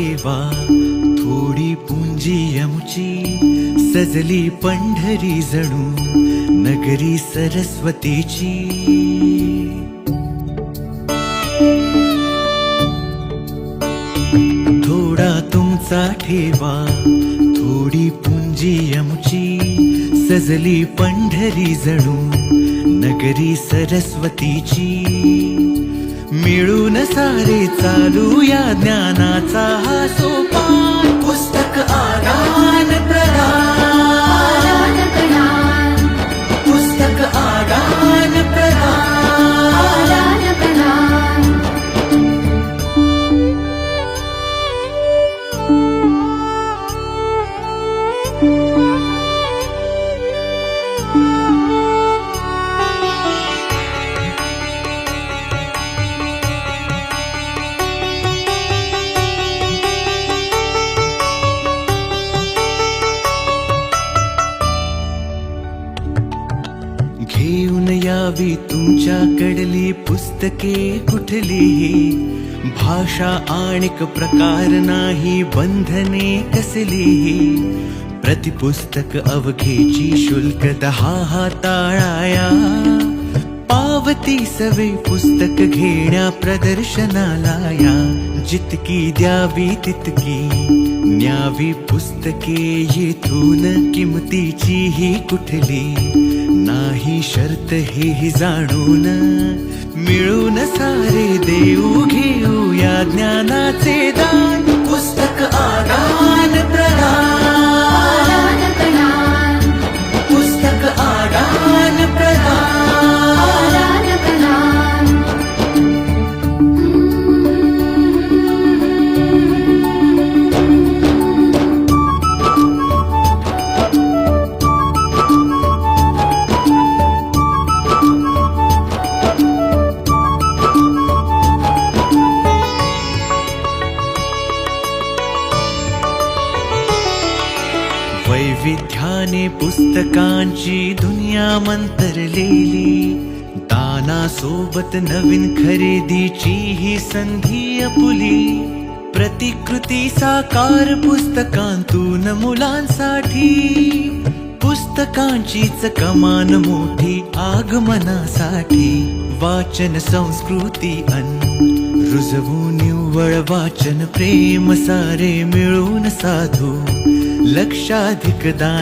ठेवा थोडी पुंजी आमची, सजली पंढरी जणू नगरी सरस्वतीची. थोडा तुमचा ठेवा थोडी पुंजी आमची, सजली पंढरी जणू नगरी सरस्वतीची. मिळून सारे चालूया ज्ञानाचा हा सोपान, पुस्तक आदान प्रदान, पुस्तक आदान प्रदान. घेऊन यावी तुमच्याकडली पुस्तके कुठलीही, भाषा आणिक प्रकार नाही बंधने कसलीही. प्रतिपुस्तक अवघेची शुल्क 10 हाताळाया, पावती सवे पुस्तक घेण्या प्रदर्शनाला या. जितकी द्यावी तितकी न्यावी पुस्तके येथून, किमतीची ही कुठली नाही शर्त हे जाणून. मिळून सारे देऊ घेऊ या ज्ञानाचे दान, पुस्तक आदान प्रदान, पुस्तक आदान प्रदान. वैविध्याने पुस्तकांची दुनिया मंतरलेली, दानासोबत नवीन खरेदीची ही संधी आपुली. प्रतिकृती साकार पुस्तकांतून मुलांसाठी, पुस्तकांचीच कमान मोठी आगमनासाठी. वाचन संस्कृती रुजवू निव्वळ वाचन प्रेम, सारे मिळून साधू लक्षाधिक दान.